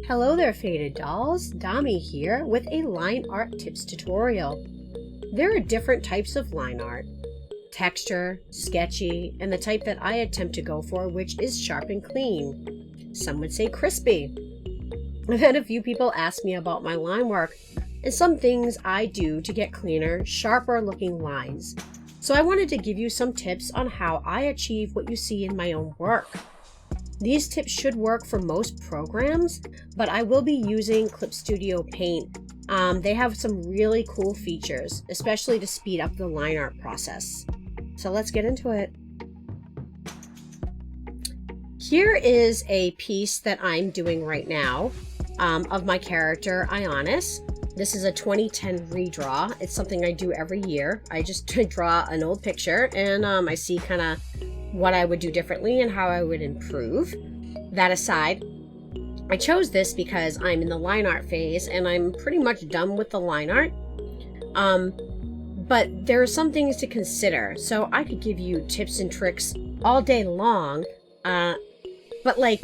Hello there, Faded Dolls. Dami here with a line art tips tutorial. There are different types of line art: texture, sketchy, and the type that I attempt to go for, which is sharp and clean. Some would say crispy. I've had a few people ask me about my line work and some things I do to get cleaner, sharper looking lines. So I wanted to give you some tips on how I achieve what you see in my own work. These tips should work for most programs, but I will be using Clip Studio Paint. They have some really cool features, especially to speed up the line art process. So let's get into it. Here is a piece that I'm doing right now of my character Ionis. This is a 2010 redraw. It's something I do every year. I just draw an old picture and I see kind of what I would do differently and how I would improve. That aside, I chose this because I'm in the line art phase and I'm pretty much done with the line art. But there are some things to consider. So I could give you tips and tricks all day long, but like,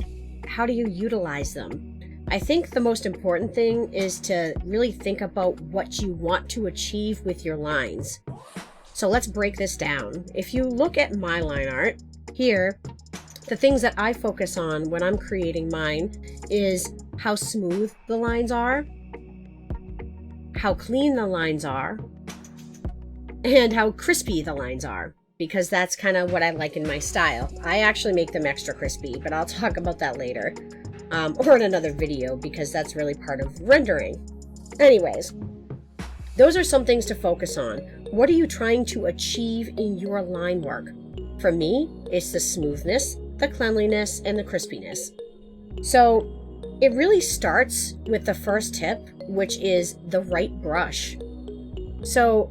how do you utilize them? I think the most important thing is to really think about what you want to achieve with your lines. So let's break this down. If you look at my line art here, the things that I focus on when I'm creating mine is how smooth the lines are, how clean the lines are, and how crispy the lines are, because that's kind of what I like in my style. I actually make them extra crispy, but I'll talk about that later, or in another video, because that's really part of rendering. Anyways, those are some things to focus on. What are you trying to achieve in your line work? For me, it's the smoothness, the cleanliness, and the crispiness. So it really starts with the first tip, which is the right brush. So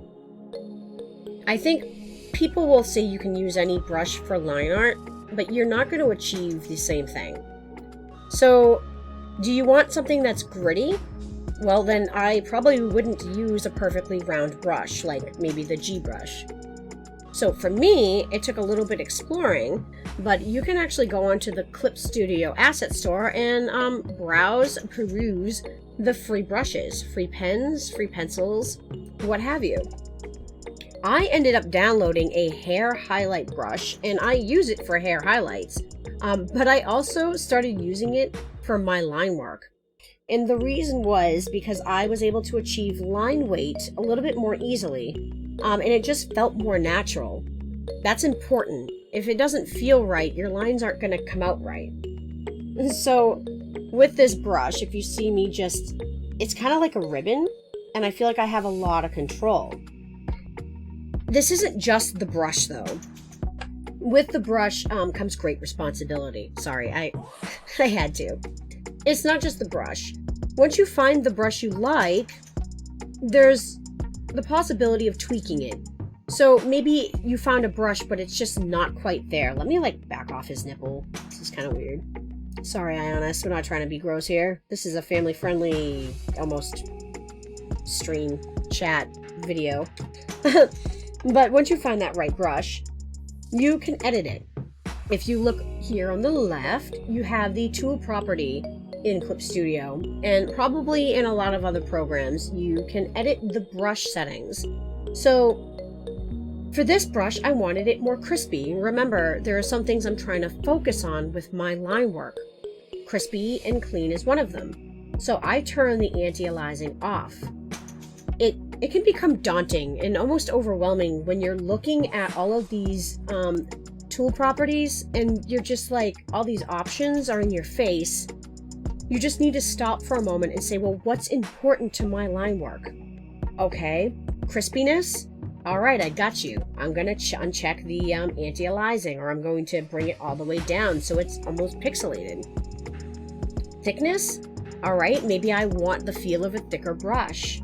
I think people will say you can use any brush for line art, but you're not going to achieve the same thing. So do you want something that's gritty? Well, then I probably wouldn't use a perfectly round brush, like maybe the G brush. So for me, it took a little bit exploring, but you can actually go onto the Clip Studio Asset Store and peruse the free brushes, free pens, free pencils, what have you. I ended up downloading a hair highlight brush, and I use it for hair highlights, but I also started using it for my line work. And the reason was because I was able to achieve line weight a little bit more easily, and it just felt more natural. That's important. If it doesn't feel right, your lines aren't going to come out right. So with this brush, if you see me it's kind of like a ribbon, and I feel like I have a lot of control. This isn't just the brush though. With the brush comes great responsibility. Sorry, I had to. It's not just the brush. Once you find the brush you like, there's the possibility of tweaking it. So maybe you found a brush, but it's just not quite there. Let me back off his nipple. This is kind of weird. Sorry, Ionis, we're not trying to be gross here. This is a family-friendly, almost stream chat video. But once you find that right brush, you can edit it. If you look here on the left, you have the tool property in Clip Studio, and probably in a lot of other programs, you can edit the brush settings. So for this brush, I wanted it more crispy. Remember, there are some things I'm trying to focus on with my line work. Crispy and clean is one of them. So I turn the anti-aliasing off. It can become daunting and almost overwhelming when you're looking at all of these tool properties and you're just like, all these options are in your face. You just need to stop for a moment and say, well, what's important to my line work? Okay, crispiness? All right, I got you. I'm going to uncheck the anti-aliasing, or I'm going to bring it all the way down so it's almost pixelated. Thickness? All right, maybe I want the feel of a thicker brush.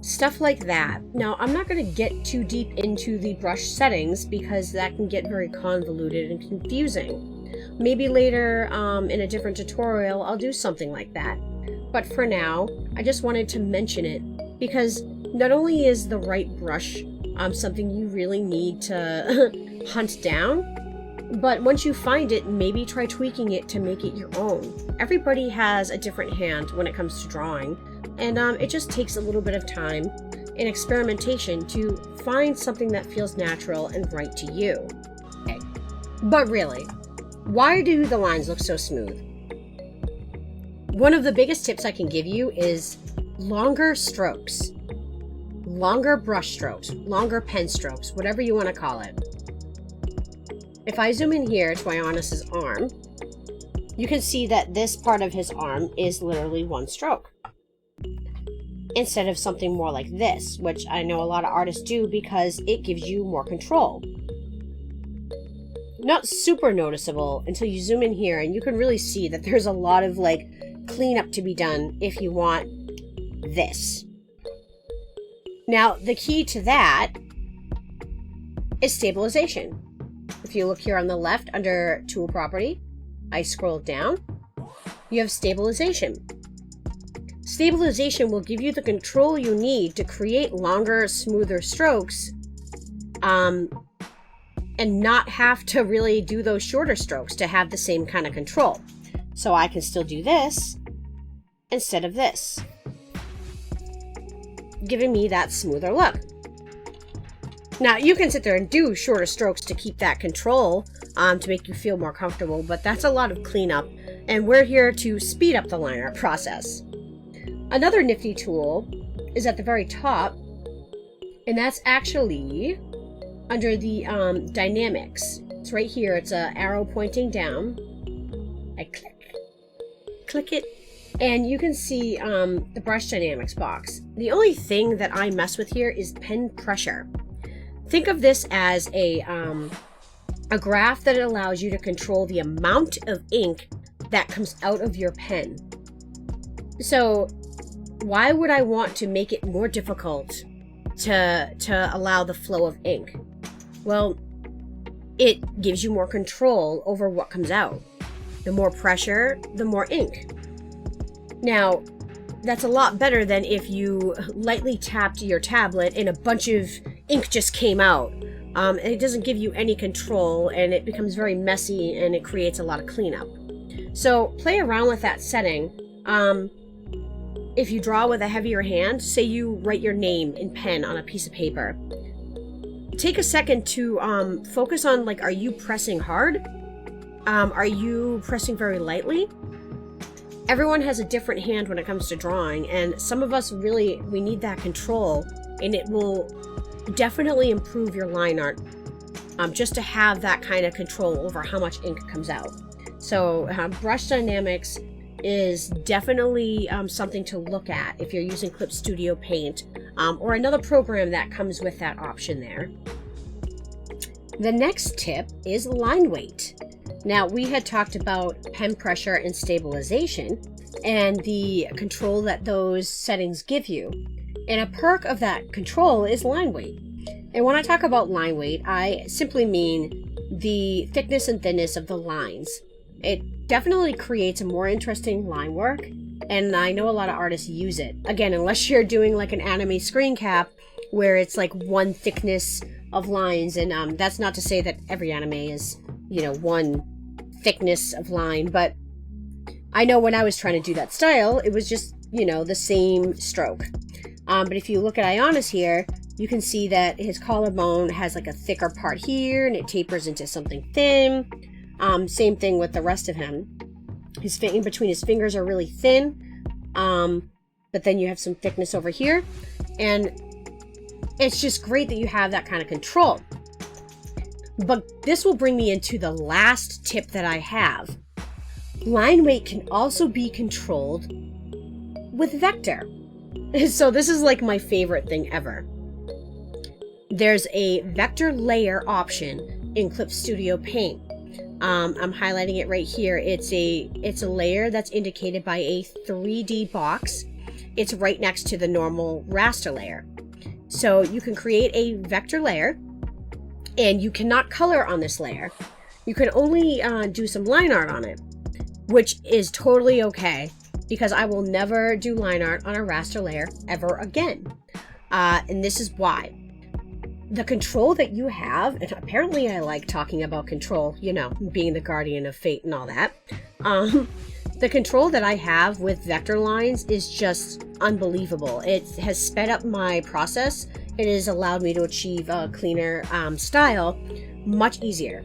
Stuff like that. Now, I'm not going to get too deep into the brush settings because that can get very convoluted and confusing. Maybe later in a different tutorial, I'll do something like that. But for now, I just wanted to mention it because not only is the right brush something you really need to hunt down, But once you find it, maybe try tweaking it to make it your own. Everybody has a different hand when it comes to drawing, and it just takes a little bit of time and experimentation to find something that feels natural and right to you. Okay. But really, why do the lines look so smooth? One of the biggest tips I can give you is longer strokes, longer brush strokes, longer pen strokes, whatever you want to call it. If I zoom in here to Ionis's arm, you can see that this part of his arm is literally one stroke, instead of something more like this, which I know a lot of artists do because it gives you more control. Not super noticeable until you zoom in here and you can really see that there's a lot of like cleanup to be done if you want this. Now, the key to that is stabilization. If you look here on the left under tool property, I scroll down, you have stabilization. Stabilization will give you the control you need to create longer, smoother strokes, and not have to really do those shorter strokes to have the same kind of control. So I can still do this instead of this, giving me that smoother look. Now, you can sit there and do shorter strokes to keep that control, to make you feel more comfortable, but that's a lot of cleanup, and we're here to speed up the line art process. Another nifty tool is at the very top, and that's actually under the dynamics. It's right here. It's an arrow pointing down. I click it, and you can see the brush dynamics box. The only thing that I mess with here is pen pressure. Think of this as a graph that allows you to control the amount of ink that comes out of your pen. So why would I want to make it more difficult to allow the flow of ink? Well, it gives you more control over what comes out. The more pressure, the more ink. Now, that's a lot better than if you lightly tapped your tablet and a bunch of ink just came out. It doesn't give you any control, and it becomes very messy, and it creates a lot of cleanup. So play around with that setting. If you draw with a heavier hand, say you write your name in pen on a piece of paper, take a second to focus on, like, are you pressing hard? Are you pressing very lightly? Everyone has a different hand when it comes to drawing, and some of us really, we need that control, and it will definitely improve your line art, just to have that kind of control over how much ink comes out. So brush dynamics is definitely something to look at if you're using Clip Studio Paint, or another program that comes with that option there. The next tip is line weight. Now, we had talked about pen pressure and stabilization and the control that those settings give you. And a perk of that control is line weight. And when I talk about line weight, I simply mean the thickness and thinness of the lines. It definitely creates a more interesting line work, and I know a lot of artists use it. Again, unless you're doing like an anime screen cap where it's like one thickness of lines, and that's not to say that every anime is, one thickness of line, but I know when I was trying to do that style, it was just, the same stroke. But if you look at Ionis here, you can see that his collarbone has like a thicker part here, and it tapers into something thin. Same thing with the rest of him. His in between his fingers are really thin, but then you have some thickness over here, and it's just great that you have that kind of control. But this will bring me into the last tip that I have. Line weight can also be controlled with vector. So this is like my favorite thing ever. There's a vector layer option in Clip Studio Paint. I'm highlighting it right here. It's a layer that's indicated by a 3D box. It's right next to the normal raster layer. So you can create a vector layer, and you cannot color on this layer. You can only do some line art on it, which is totally okay, because I will never do line art on a raster layer ever again. And this is why. the control that you have, and apparently I like talking about control, you know, being the guardian of fate and all that. The control that I have with vector lines is just unbelievable. It has sped up my process. It has allowed me to achieve a cleaner style much easier.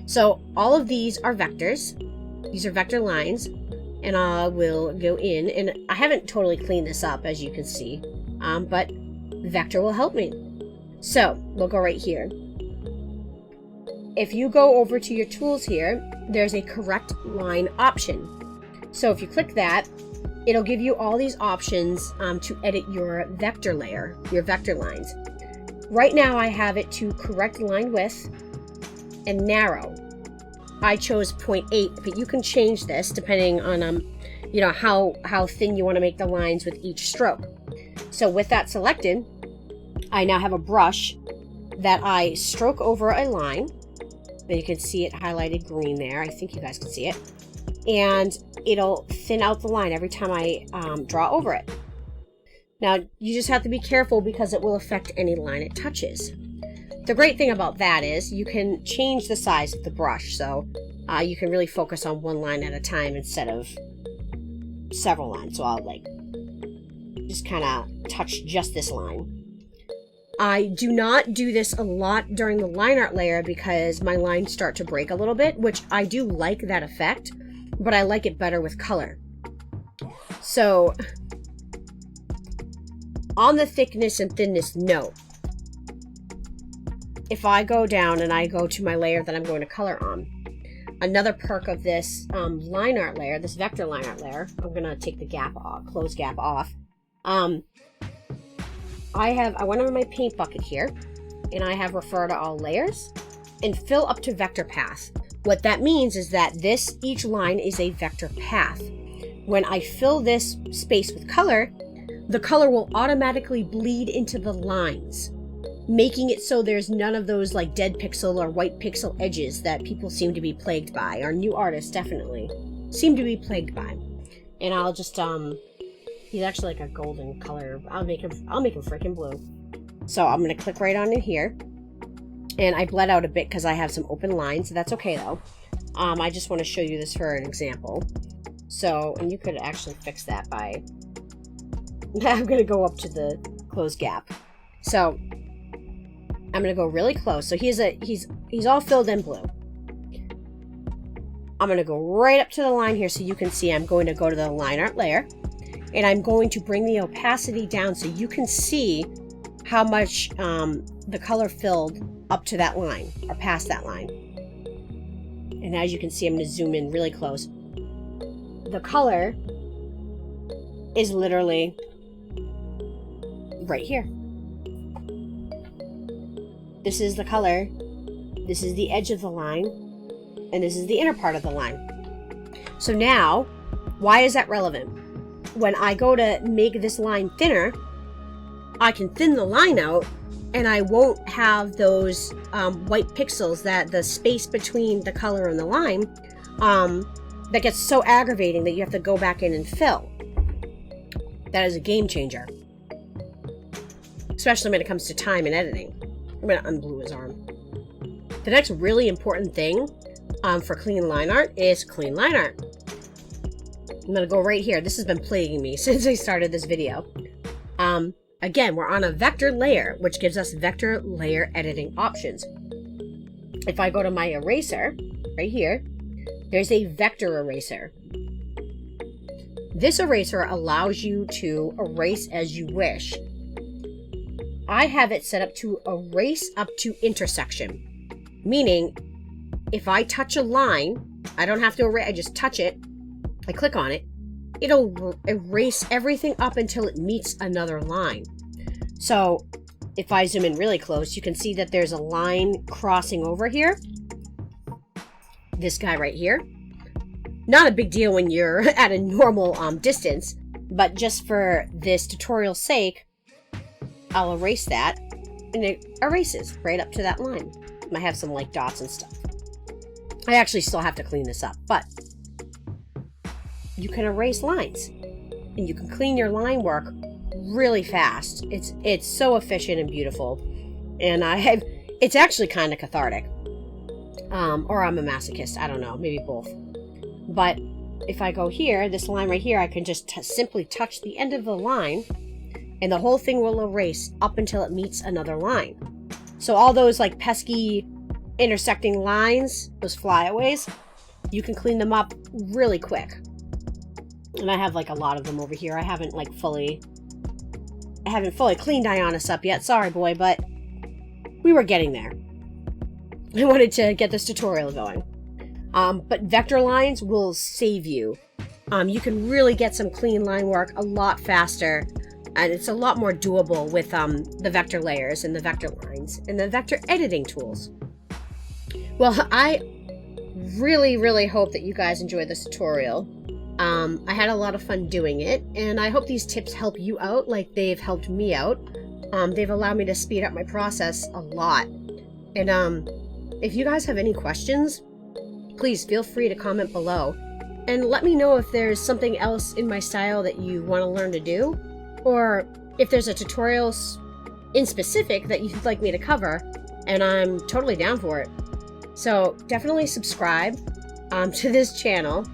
So all of these are vectors. These are vector lines, and I will go in, and I haven't totally cleaned this up, as you can see, but vector will help me. So we'll go right here. If you go over to your tools here, there's a correct line option. So if you click that, it'll give you all these options to edit your vector layer, your vector lines. Right now I have it to correct line width and narrow. I chose 0.8, but you can change this depending on you know, how thin you want to make the lines with each stroke. So with that selected, I now have a brush that I stroke over a line. And you can see it highlighted green there. I think you guys can see it. And it'll thin out the line every time I draw over it. Now, you just have to be careful because it will affect any line it touches. The great thing about that is you can change the size of the brush, so you can really focus on one line at a time instead of several lines. So I'll like just kind of touch just this line. I do not do this a lot during the line art layer because my lines start to break a little bit, which I do like that effect, but I like it better with color. So on the thickness and thinness note, if I go down and I go to my layer that I'm going to color on, another perk of this line art layer, this vector line art layer, I'm going to take the gap off, close gap off. I went over my paint bucket here, and I have refer to all layers and fill up to vector path. What that means is that each line is a vector path. When I fill this space with color, the color will automatically bleed into the lines, making it so there's none of those like dead pixel or white pixel edges that people seem to be plagued by, or new artists definitely seem to be plagued by. And I'll just he's actually like a golden color. I'll make him freaking blue. So I'm gonna click right on in here, and I bled out a bit because I have some open lines. So that's okay though. I just want to show you this for an example. So, and you could actually fix that by. I'm gonna go up to the close gap. So I'm gonna go really close. So he's all filled in blue. I'm gonna go right up to the line here so you can see. I'm going to go to the line art layer. And I'm going to bring the opacity down so you can see how much the color filled up to that line or past that line. And as you can see, I'm going to zoom in really close. The color is literally right here. This is the color. This is the edge of the line. And this is the inner part of the line. So now, why is that relevant? When I go to make this line thinner, I can thin the line out and I won't have those white pixels, that the space between the color and the line that gets so aggravating that you have to go back in and fill. That is a game changer, especially when it comes to time and editing. I'm going to unblue his arm. The next really important thing for clean line art is clean line art. I'm going to go right here. This has been plaguing me since I started this video. Again, we're on a vector layer, which gives us vector layer editing options. If I go to my eraser, right here, there's a vector eraser. This eraser allows you to erase as you wish. I have it set up to erase up to intersection, meaning if I touch a line, I don't have to erase, I just touch it. I click on it, it'll erase everything up until it meets another line. So if I zoom in really close, you can see that there's a line crossing over here. This guy right here. Not a big deal when you're at a normal distance, but just for this tutorial's sake, I'll erase that, and it erases right up to that line. I have some like dots and stuff. I actually still have to clean this up, but you can erase lines and you can clean your line work really fast. It's so efficient and beautiful. And it's actually kind of cathartic. Or I'm a masochist, I don't know, maybe both. But if I go here, this line right here, I can just simply touch the end of the line, and the whole thing will erase up until it meets another line. So all those like pesky intersecting lines, those flyaways, you can clean them up really quick. And I have like a lot of them over here. I haven't fully cleaned Ionis up yet. Sorry, boy, but we were getting there. I wanted to get this tutorial going. But vector lines will save you. You can really get some clean line work a lot faster, and it's a lot more doable with the vector layers and the vector lines and the vector editing tools. Well, I really, really hope that you guys enjoyed this tutorial. I had a lot of fun doing it, and I hope these tips help you out like they've helped me out. They've allowed me to speed up my process a lot. And if you guys have any questions, please feel free to comment below and let me know if there's something else in my style that you want to learn to do, or if there's a tutorial in specific that you'd like me to cover, and I'm totally down for it. So definitely subscribe to this channel,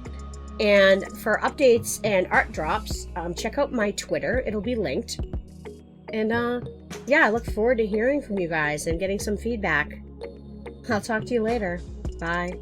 and for updates and art drops, check out my Twitter. It'll be linked. And yeah, I look forward to hearing from you guys and getting some feedback. I'll talk to you later. Bye.